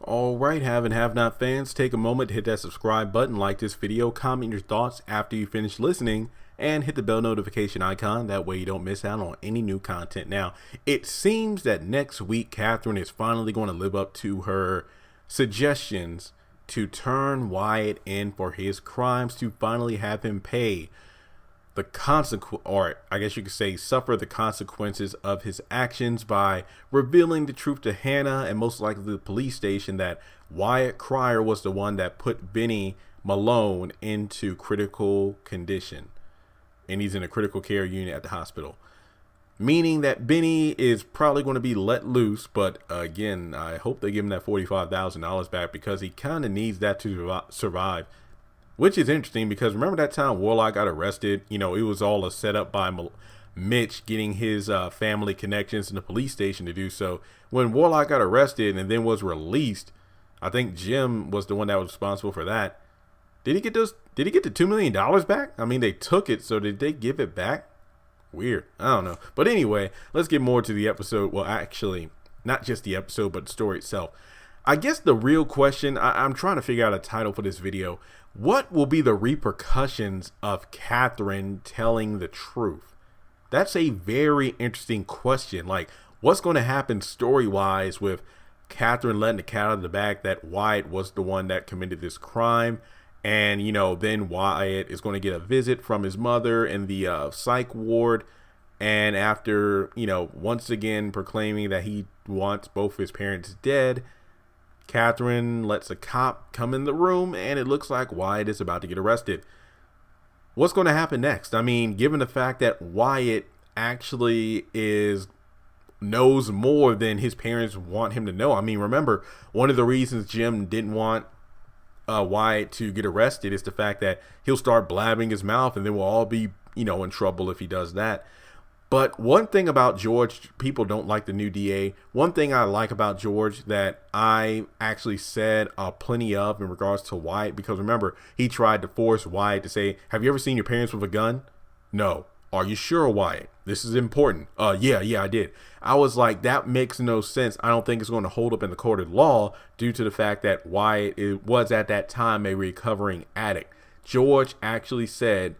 Alright, have and have not fans, take a moment to hit that subscribe button, like this video, comment your thoughts after you finish listening, and hit the bell notification icon. That way you don't miss out on any new content. Now, it seems that next week Katheryn is finally going to live up to her suggestions to turn Wyatt in for his crimes, to finally have him pay the consequence, or I guess you could say suffer the consequences of his actions, by revealing the truth to Hannah and most likely the police station that Wyatt Cryer was the one that put Benny Malone into critical condition, and he's in a critical care unit at the hospital, meaning that Benny is probably going to be let loose. But again, I hope they give him that $45,000 back, because he kind of needs that to survive. Which is interesting, because remember that time Warlock got arrested? You know, it was all a setup by Mitch getting his family connections in the police station to do so. When Warlock got arrested and then was released, I think Jim was the one that was responsible for that. Did he get those? Did he get the $2 million back? I mean, they took it, so did they give it back? Weird. I don't know. But anyway, let's get more to the episode. Well, actually, not just the episode, but the story itself. I guess the real question, I'm trying to figure out a title for this video. What will be the repercussions of Katheryn telling the truth? That's a very interesting question. Like, what's going to happen story-wise with Katheryn letting the cat out of the bag that Wyatt was the one that committed this crime? And, you know, then Wyatt is going to get a visit from his mother in the psych ward. And after, you know, once again proclaiming that he wants both his parents dead, Katheryn lets a cop come in the room, and it looks like Wyatt is about to get arrested. What's going to happen next? I mean, given the fact that Wyatt actually knows more than his parents want him to know. I mean, remember, one of the reasons Jim didn't want Wyatt to get arrested is the fact that he'll start blabbing his mouth, and then we'll all be, you know, in trouble if he does that. But one thing about George, people don't like the new DA. One thing I like about George that I actually said plenty of in regards to Wyatt, because remember, he tried to force Wyatt to say, have you ever seen your parents with a gun? No. Are you sure, Wyatt? This is important. Yeah, I did. I was like, that makes no sense. I don't think it's going to hold up in the court of law, due to the fact that Wyatt was at that time a recovering addict. George actually said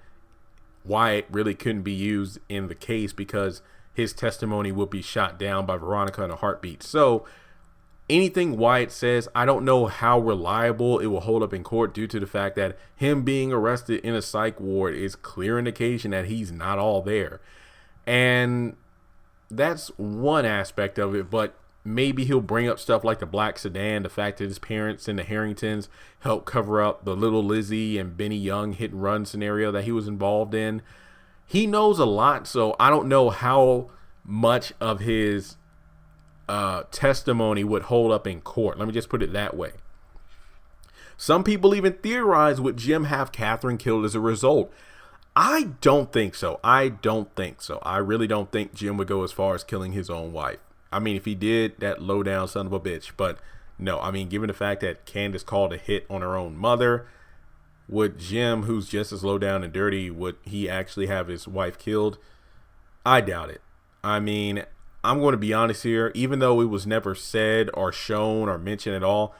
Wyatt really couldn't be used in the case because his testimony would be shot down by Veronica in a heartbeat. So anything Wyatt says, I don't know how reliable it will hold up in court, due to the fact that him being arrested in a psych ward is clear indication that he's not all there. And that's one aspect of it, but maybe he'll bring up stuff like the black sedan, the fact that his parents and the Harringtons helped cover up the little Lizzie and Benny Young hit and run scenario that he was involved in. He knows a lot, so I don't know how much of his testimony would hold up in court. Let me just put it that way. Some people even theorize, would Jim have Katheryn killed as a result? I don't think so. I really don't think Jim would go as far as killing his own wife. I mean, if he did, that low down son of a bitch. But no, I mean, given the fact that Candace called a hit on her own mother, would Jim, who's just as low down and dirty, would he actually have his wife killed? I doubt it. I mean, I'm going to be honest here. Even though it was never said or shown or mentioned at all,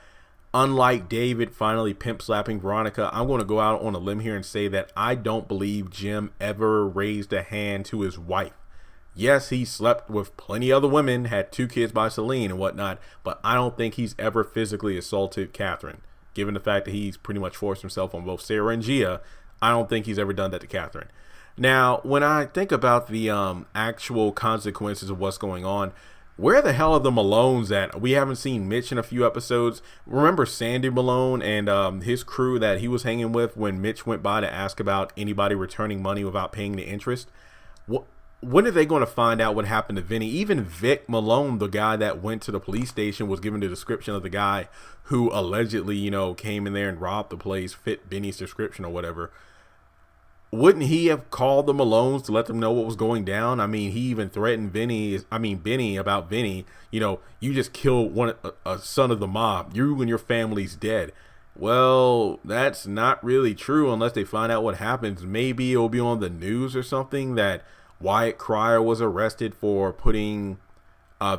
unlike David finally pimp slapping Veronica, I'm going to go out on a limb here and say that I don't believe Jim ever raised a hand to his wife. Yes, he slept with plenty other women, had 2 kids by Celine and whatnot, but I don't think he's ever physically assaulted Katheryn. Given the fact that he's pretty much forced himself on both Sarah and Gia, I don't think he's ever done that to Katheryn. Now, when I think about the actual consequences of what's going on, where the hell are the Malones at? We haven't seen Mitch in a few episodes. Remember Sandy Malone and his crew that he was hanging with when Mitch went by to ask about anybody returning money without paying the interest? When are they going to find out what happened to Vinny? Even Vic Malone, the guy that went to the police station, was given the description of the guy who allegedly, you know, came in there and robbed the place, fit Vinny's description or whatever. Wouldn't he have called the Malones to let them know what was going down? I mean, he even threatened Benny about Vinny. You know, you just killed a son of the mob. You and your family's dead. Well, that's not really true unless they find out what happens. Maybe it'll be on the news or something that Wyatt Cryer was arrested for putting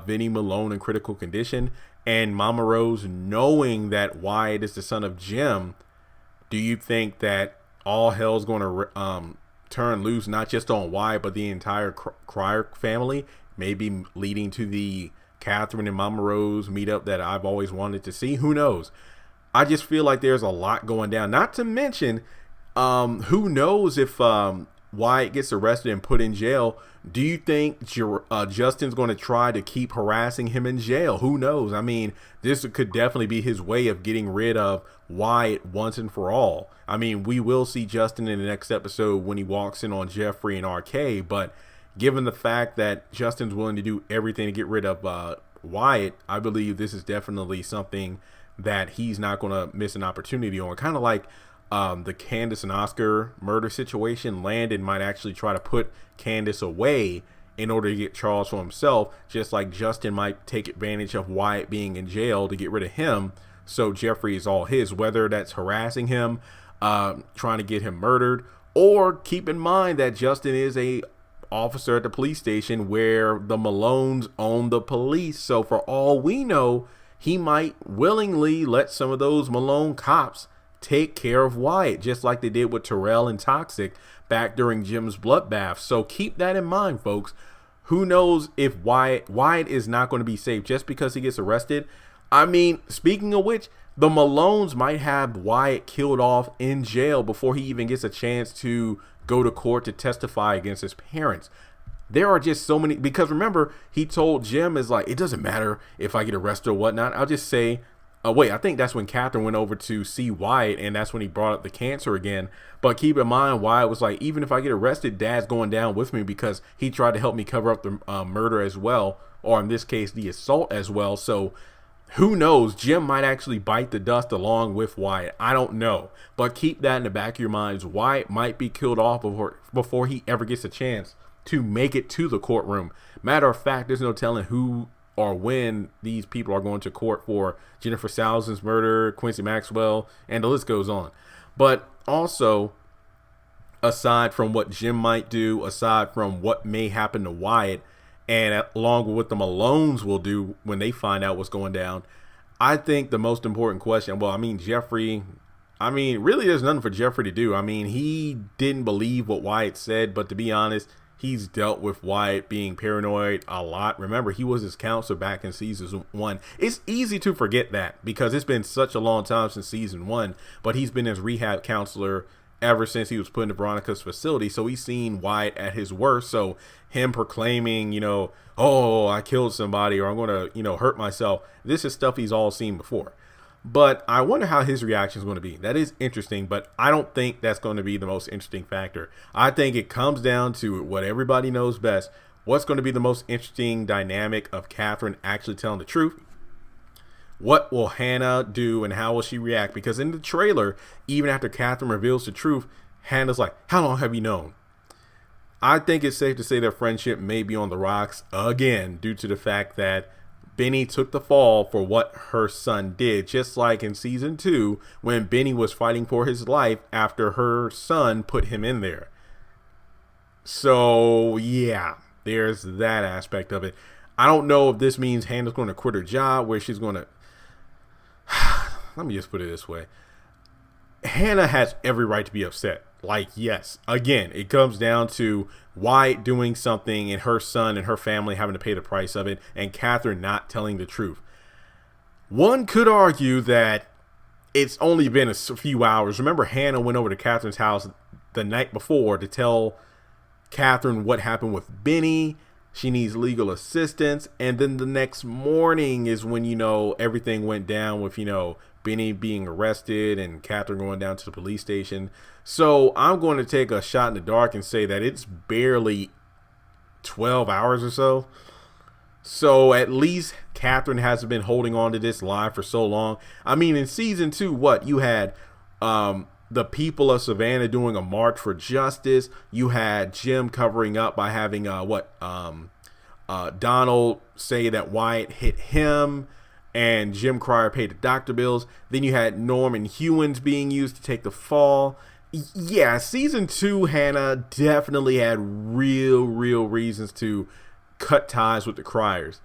Vinny Malone in critical condition. and Mama Rose knowing that Wyatt is the son of Jim, do you think that all hell's going to turn loose, not just on Wyatt, but the entire Cryer family, maybe leading to the Katheryn and Mama Rose meetup that I've always wanted to see? Who knows? I just feel like there's a lot going down. Not to mention, who knows if Wyatt gets arrested and put in jail. Do you think Justin's going to try to keep harassing him in jail? Who knows? I mean, this could definitely be his way of getting rid of Wyatt once and for all. I mean, we will see Justin in the next episode when he walks in on Geoffrey and RK, but given the fact that Justin's willing to do everything to get rid of Wyatt, I believe this is definitely something that he's not going to miss an opportunity on. Kind of like the Candace and Oscar murder situation. Landon might actually try to put Candace away in order to get Charles for himself, just like Justin might take advantage of Wyatt being in jail to get rid of him, so Geoffrey is all his, whether that's harassing him, trying to get him murdered, or keep in mind that Justin is a officer at the police station where the Malones own the police. So for all we know, he might willingly let some of those Malone cops take care of Wyatt, just like they did with Terrell and Toxic back during Jim's bloodbath. So keep that in mind, folks. Who knows if Wyatt is not going to be safe just because he gets arrested. I mean, speaking of which, the Malones might have Wyatt killed off in jail before he even gets a chance to go to court to testify against his parents. There are just so many, because remember, he told Jim, is like, it doesn't matter if I get arrested or whatnot. I'll just say, wait, I think that's when Katheryn went over to see Wyatt, and that's when he brought up the cancer again. But keep in mind, Wyatt was like, even if I get arrested, Dad's going down with me because he tried to help me cover up the murder as well, or in this case, the assault as well. So who knows? Jim might actually bite the dust along with Wyatt. I don't know. But keep that in the back of your minds. Wyatt might be killed off before he ever gets a chance to make it to the courtroom. Matter of fact, there's no telling who or when these people are going to court for Jennifer Salzin's murder, Quincy Maxwell, and the list goes on. But also, aside from what Jim might do, aside from what may happen to Wyatt, and along with what the Malones will do when they find out what's going down, I think the most important question, well, I mean, Geoffrey, I mean, really there's nothing for Geoffrey to do. I mean, he didn't believe what Wyatt said, but to be honest, he's dealt with Wyatt being paranoid a lot. Remember, he was his counselor back in season 1. It's easy to forget that because it's been such a long time since season 1, but he's been his rehab counselor ever since he was put into Veronica's facility. So he's seen Wyatt at his worst. So him proclaiming, oh, I killed somebody, or I'm going to, hurt myself. This is stuff he's all seen before. But I wonder how his reaction is going to be. That is interesting, but I don't think that's going to be the most interesting factor. I think it comes down to what everybody knows best. What's going to be the most interesting dynamic of Katheryn actually telling the truth? What will Hannah do and how will she react? Because in the trailer, even after Katheryn reveals the truth, Hannah's like, how long have you known? I think it's safe to say their friendship may be on the rocks again due to the fact that Benny took the fall for what her son did, just like in season 2 when Benny was fighting for his life after her son put him in there. So yeah, there's that aspect of it. I don't know if this means Hannah's going to quit her job, where she's going to, let me just put it this way. Hannah has every right to be upset. Like, yes, again, it comes down to Wyatt doing something and her son and her family having to pay the price of it, and Katheryn not telling the truth. One could argue that it's only been a few hours. Remember, Hannah went over to Katheryn's house the night before to tell Katheryn what happened with Benny. She needs legal assistance. And then the next morning is when, everything went down with, Benny being arrested and Katheryn going down to the police station. So I'm going to take a shot in the dark and say that it's barely 12 hours or so. So at least Katheryn hasn't been holding on to this lie for so long. I mean, in season 2, what you had, the people of Savannah doing a march for justice. You had Jim covering up by having Donald say that Wyatt hit him, and Jim Cryer paid the doctor bills. Then you had Norman Hewins being used to take the fall. Yeah, season 2, Hannah definitely had real reasons to cut ties with the Cryers.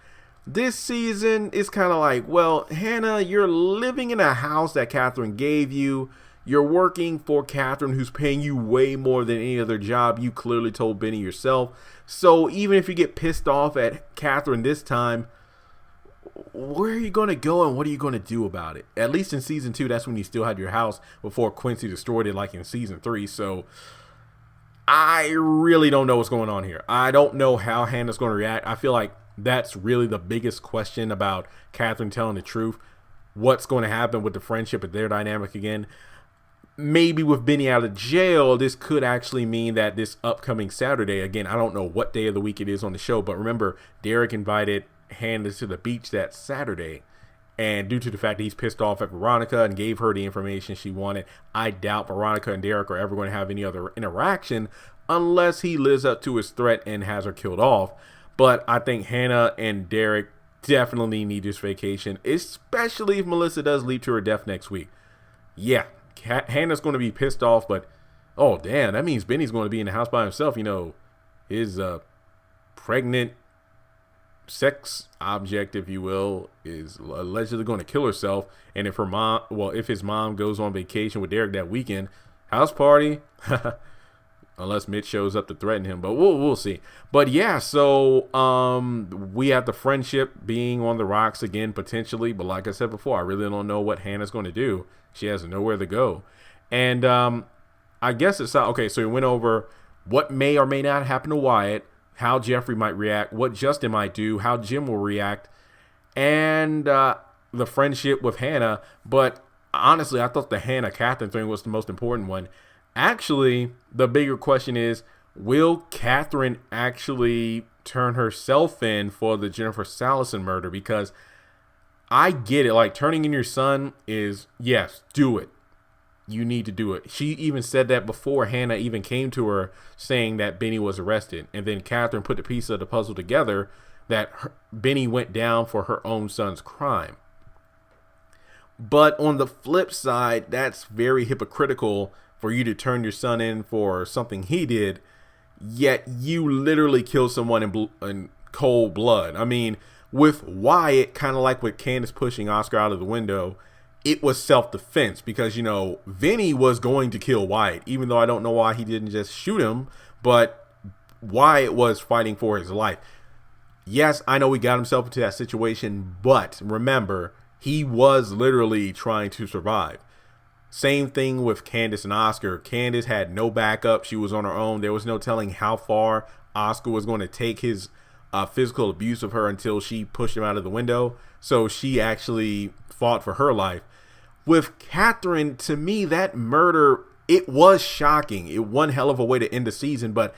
This season is kind of like, well, Hannah, you're living in a house that Katheryn gave you. You're working for Katheryn, who's paying you way more than any other job. You clearly told Benny yourself. So even if you get pissed off at Katheryn this time, where are you going to go and what are you going to do about it? At least in season 2, that's when you still had your house before Quincy destroyed it, like in season 3. So I really don't know what's going on here. I don't know how Hannah's going to react. I feel like that's really the biggest question about Katheryn telling the truth. What's going to happen with the friendship and their dynamic again? Maybe with Benny out of jail, this could actually mean that this upcoming Saturday, again, I don't know what day of the week it is on the show, but remember, Derek invited Hannah to the beach that Saturday. And due to the fact that he's pissed off at Veronica and gave her the information she wanted, I doubt Veronica and Derek are ever going to have any other interaction unless he lives up to his threat and has her killed off. But I think Hannah and Derek definitely need this vacation, especially if Melissa does leap to her death next week. Yeah, Hannah's going to be pissed off, but oh damn, that means Benny's going to be in the house by himself. You know, his pregnant sex object, if you will, is allegedly going to kill herself. And if his mom goes on vacation with Derek that weekend, house party, unless Mitch shows up to threaten him, but we'll see. But yeah, so we have the friendship being on the rocks again potentially, but like I said before, I really don't know what Hannah's going to do. She has nowhere to go. And I guess it's okay, so we went over what may or may not happen to Wyatt, how Geoffrey might react, what Justin might do, how Jim will react, and the friendship with Hannah. But honestly, I thought the Hannah-Katheryn thing was the most important one. Actually, the bigger question is, will Katheryn actually turn herself in for the Jennifer Salison murder? Because I get it, like turning in your son is, yes, do it. You need to do it. She even said that before Hannah even came to her saying that Benny was arrested. And then Katheryn put the piece of the puzzle together that Benny went down for her own son's crime. But on the flip side, that's very hypocritical for you to turn your son in for something he did, yet you literally killed someone in cold blood. I mean, with Wyatt, kind of like with Candace pushing Oscar out of the window, it was self-defense because, you know, Vinny was going to kill Wyatt, even though I don't know why he didn't just shoot him, but Wyatt was fighting for his life. Yes, I know he got himself into that situation, but remember, he was literally trying to survive. Same thing with Candace and Oscar. Candace had no backup. She was on her own. There was no telling how far Oscar was going to take his physical abuse of her until she pushed him out of the window. So she actually fought for her life. With Katheryn, to me, that murder, it was shocking. It one hell of a way to end the season, but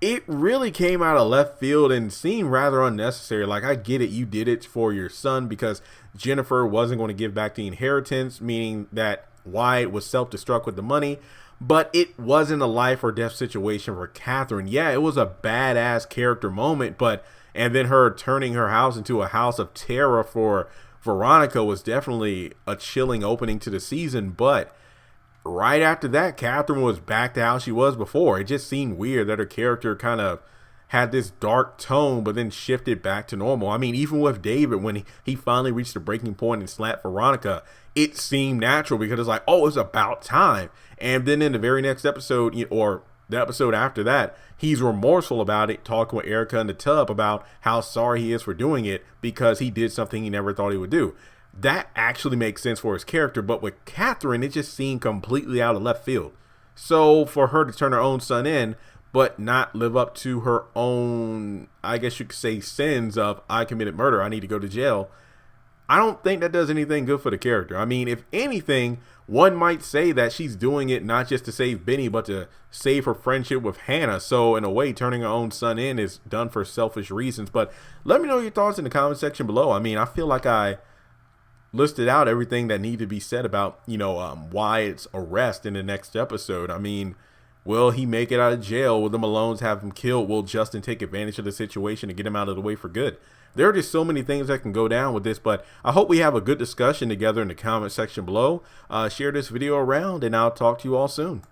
it really came out of left field and seemed rather unnecessary. Like, I get it. You did it for your son because Jennifer wasn't going to give back the inheritance, meaning that Wyatt was self-destruct with the money, but it wasn't a life or death situation for Katheryn. Yeah, it was a badass character moment, and then her turning her house into a house of terror for Veronica was definitely a chilling opening to the season. But right after that, Katheryn was back to how she was before. It just seemed weird that her character kind of had this dark tone, but then shifted back to normal. I mean, even with David, when he finally reached the breaking point and slapped Veronica, it seemed natural because it's like, oh, it's about time. And then in the very next episode, or the episode after that, he's remorseful about it, talking with Erica in the tub about how sorry he is for doing it because he did something he never thought he would do. That actually makes sense for his character, but with Katheryn, it just seemed completely out of left field. So for her to turn her own son in, but not live up to her own, I guess you could say, sins of, I committed murder, I need to go to jail, I don't think that does anything good for the character. I mean, if anything, one might say that she's doing it not just to save Benny, but to save her friendship with Hannah. So in a way, turning her own son in is done for selfish reasons. But let me know your thoughts in the comment section below. I mean, I feel like I listed out everything that needed to be said about, Wyatt's arrest in the next episode. I mean, will he make it out of jail? Will the Malones have him killed? Will Justin take advantage of the situation and get him out of the way for good? There are just so many things that can go down with this, but I hope we have a good discussion together in the comment section below. Share this video around, and I'll talk to you all soon.